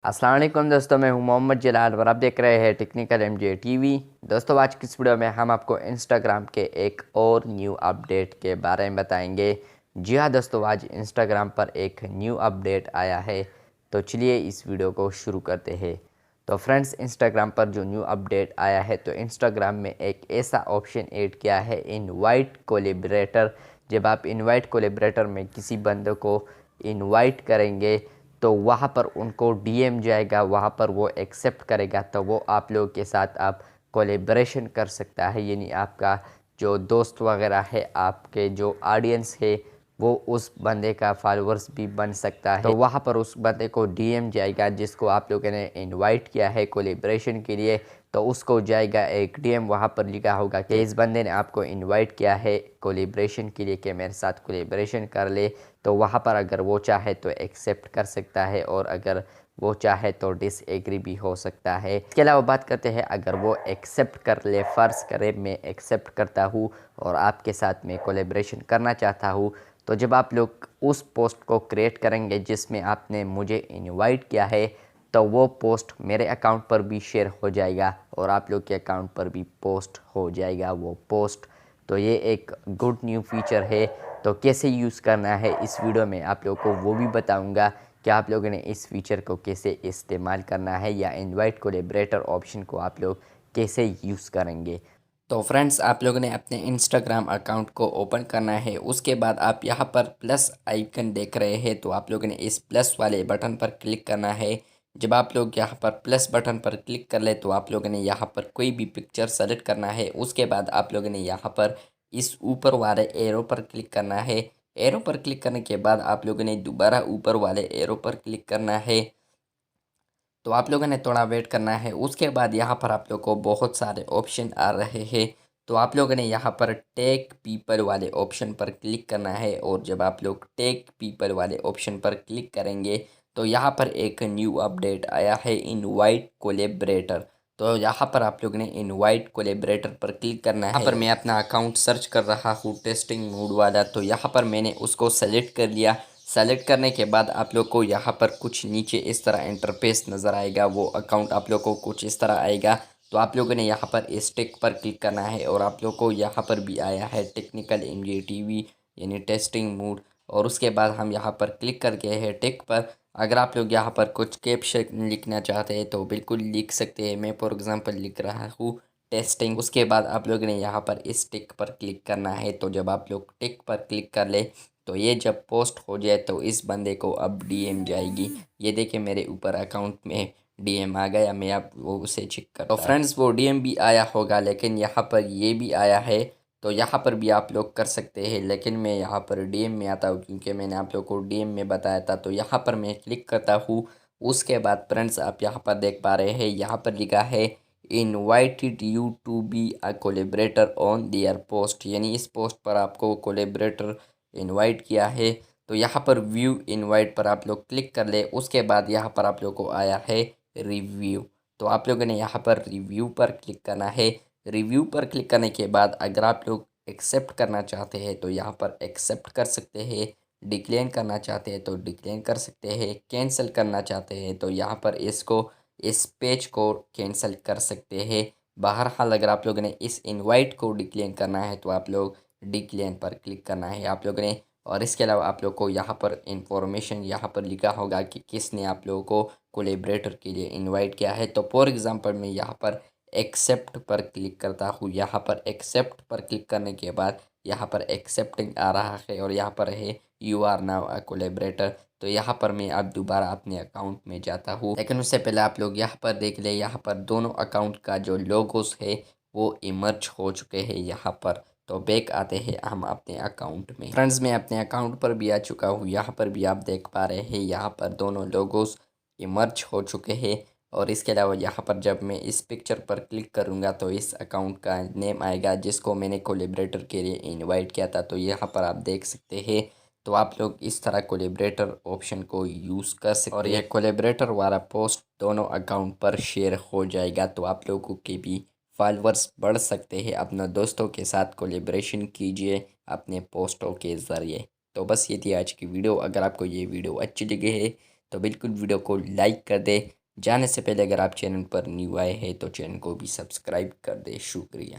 अस्सलाम वालेकुम दोस्तों, मैं हूं मोहम्मद जलाल और आप देख रहे हैं टेक्निकल एमजे टीवी। दोस्तों, आज की इस वीडियो में हम आपको इंस्टाग्राम के एक और न्यू अपडेट के बारे में बताएंगे। जी हाँ दोस्तों, आज इंस्टाग्राम पर एक न्यू अपडेट आया है, तो चलिए इस वीडियो को शुरू करते हैं। तो फ्रेंड्स, इंस्टाग्राम पर जो न्यू अपडेट आया है, तो इंस्टाग्राम में एक ऐसा ऑप्शन ऐड किया है, इनवाइट कोलेबरेटर। जब आप इनवाइट कोलेबरेटर में किसी बंदे को इनवाइट करेंगे तो वहाँ पर उनको डीएम जाएगा, वहाँ पर वो एक्सेप्ट करेगा, तो वो आप लोगों के साथ आप कोलेब्रेशन कर सकता है। यानी आपका जो दोस्त वगैरह है, आपके जो ऑडियंस है, वो उस बंदे का फॉलोअर्स भी बन सकता है। तो वहाँ पर उस बंदे को डीएम जाएगा जिसको आप लोगों ने इनवाइट किया है कोलेब्रेशन के लिए, तो उसको जाएगा एक डीएम। वहाँ पर लिखा होगा कि इस बंदे ने आपको इनवाइट किया है कोलेब्रेशन के लिए कि मेरे साथ कोलेब्रेशन कर ले। तो वहाँ पर अगर वो चाहे तो एक्सेप्ट कर सकता है, और अगर वो चाहे तो डिसएग्री भी हो सकता है। इसके अलावा बात करते हैं, अगर वो एक्सेप्ट कर ले, फ़र्ज़ करे मैं एक्सेप्ट करता हूँ और आपके साथ में कोलेब्रेशन करना चाहता हूँ, तो जब आप लोग उस पोस्ट को क्रिएट करेंगे जिसमें आपने मुझे इनवाइट किया है, तो वो पोस्ट मेरे अकाउंट पर भी शेयर हो जाएगा और आप लोग के अकाउंट पर भी पोस्ट हो जाएगा वो पोस्ट। तो ये एक गुड न्यू फीचर है। तो कैसे यूज़ करना है इस वीडियो में आप लोगों को वो भी बताऊंगा कि आप लोगों ने इस फीचर को कैसे इस्तेमाल करना है, या इनवाइट कोलैबोरेटर ऑप्शन को आप लोग कैसे यूज़ करेंगे। तो फ्रेंड्स, आप लोगों ने अपने इंस्टाग्राम अकाउंट को ओपन करना है। उसके बाद आप यहाँ पर प्लस आइकन देख रहे हैं, तो आप लोगों ने इस प्लस वाले बटन पर क्लिक करना है। जब आप लोग यहाँ पर प्लस बटन पर क्लिक कर ले, तो आप लोगों ने यहाँ पर कोई भी पिक्चर सेलेक्ट करना है। उसके बाद आप लोगों ने यहाँ पर इस ऊपर वाले एरो पर क्लिक करना है। एरो पर क्लिक करने के बाद आप लोगों ने दोबारा ऊपर वाले एरो पर क्लिक करना है। तो आप लोगों ने थोड़ा वेट करना है। उसके बाद यहाँ पर आप लोग को बहुत सारे ऑप्शन आ रहे हैं, तो आप लोगों ने यहाँ पर टेक पीपल वाले ऑप्शन पर क्लिक करना है। और जब आप लोग टेक पीपल वाले ऑप्शन पर क्लिक करेंगे, तो यहाँ पर एक न्यू अपडेट आया है, इनवाइट कोलेब्रेटर। तो यहाँ पर आप लोग ने इनवाइट कोलेब्रेटर पर क्लिक करना है। यहाँ पर मैं अपना अकाउंट सर्च कर रहा हूँ टेस्टिंग मोड वाला, तो यहाँ पर मैंने उसको सेलेक्ट कर लिया। सेलेक्ट करने के बाद आप लोग को यहाँ पर कुछ नीचे इस तरह इंटरफेस नज़र आएगा। वो अकाउंट आप लोग को कुछ इस तरह आएगा। तो आप लोगों ने यहाँ पर इस टिक पर क्लिक करना है, और आप लोग को यहाँ पर भी आया है टेक्निकल एमजे टीवी यानी टेस्टिंग मोड। और उसके बाद हम यहाँ पर क्लिक करके है टिक पर। अगर आप लोग यहाँ पर कुछ कैप्शन लिखना चाहते हैं तो बिल्कुल लिख सकते हैं। मैं फॉर एग्ज़ाम्पल लिख रहा हूँ टेस्टिंग। उसके बाद आप लोगों ने यहाँ पर इस टिक पर क्लिक करना है। तो जब आप लोग टिक पर क्लिक कर ले, तो ये जब पोस्ट हो जाए तो इस बंदे को अब डीएम जाएगी। ये देखिए मेरे ऊपर अकाउंट में डीएम आ गया। मैं अब वो उसे चेक करता हूँ। तो फ्रेंड्स, वो डीएम भी आया होगा, लेकिन यहाँ पर ये भी आया है। तो यहाँ पर भी आप लोग कर सकते हैं, लेकिन मैं यहाँ पर डीएम में आता हूँ क्योंकि मैंने आप लोग को डीएम में बताया था। तो यहाँ पर मैं क्लिक करता हूँ। उसके बाद फ्रेंड्स, आप यहाँ पर देख पा रहे हैं, यहाँ पर लिखा है invited you to be a collaborator on their post, यानी इस पोस्ट पर आपको कोलेबरेटर इनवाइट किया है। तो यहाँ पर व्यू इनवाइट पर आप लोग क्लिक कर ले। उसके बाद यहाँ पर आप लोग को आया है रिव्यू। तो आप लोगों ने यहाँ पर रिव्यू पर क्लिक करना है। रिव्यू पर क्लिक करने के बाद अगर आप लोग एक्सेप्ट करना चाहते हैं तो यहाँ पर एक्सेप्ट कर सकते हैं। डिक्लेन करना चाहते हैं तो डिक्लेन कर सकते हैं। कैंसिल करना चाहते हैं तो यहाँ पर इस पेज को कैंसिल कर सकते हैं। बहरहाल, अगर आप लोगों ने इस इनवाइट को डिक्लेन करना है तो आप लोग डिक्लेन पर क्लिक करना है आप लोगों ने। और इसके अलावा आप लोग को यहाँ पर इंफॉर्मेशन यहाँ पर लिखा होगा कि किसने आप लोगों को कोलेबरेटर के लिए इनवाइट किया है। तो फॉर एग्ज़ाम्पल मैं यहाँ पर एक्सेप्ट पर क्लिक करता हूँ। यहाँ पर एक्सेप्ट पर क्लिक करने के बाद यहाँ पर एक्सेप्टिंग आ रहा है, और यहाँ पर है you are now a collaborator. तो यहाँ पर मैं अब दोबारा अपने अकाउंट में जाता हूँ, लेकिन उससे पहले आप लोग यहाँ पर देख ले, यहाँ पर दोनों अकाउंट का जो लोगोस है वो इमर्ज हो चुके हैं यहाँ पर। तो बैक आते हैं हम अपने अकाउंट में। फ्रेंड्स, मैं अपने अकाउंट पर भी आ चुका हूँ। यहाँ पर भी आप देख पा रहे हैं, यहाँ पर दोनों लोगोस इमर्ज हो चुके हैं। और इसके अलावा यहाँ पर जब मैं इस पिक्चर पर क्लिक करूँगा तो इस अकाउंट का नेम आएगा जिसको मैंने कोलेबरेटर के लिए इनवाइट किया था। तो यहाँ पर आप देख सकते हैं। तो आप लोग इस तरह कोलेबरेटर ऑप्शन को यूज़ कर सकते हैं, और यह कोलेबरेटर वाला पोस्ट दोनों अकाउंट पर शेयर हो जाएगा। तो आप लोगों के भी फॉलोअर्स बढ़ सकते हैं। अपने दोस्तों के साथ कोलेब्रेशन कीजिए अपने पोस्टों के ज़रिए। तो बस ये थी आज की वीडियो। अगर आपको ये वीडियो अच्छी लगी है तो बिल्कुल वीडियो को लाइक कर दे। जाने से पहले अगर आप चैनल पर न्यू आए हैं तो चैनल को भी सब्सक्राइब कर दे। शुक्रिया।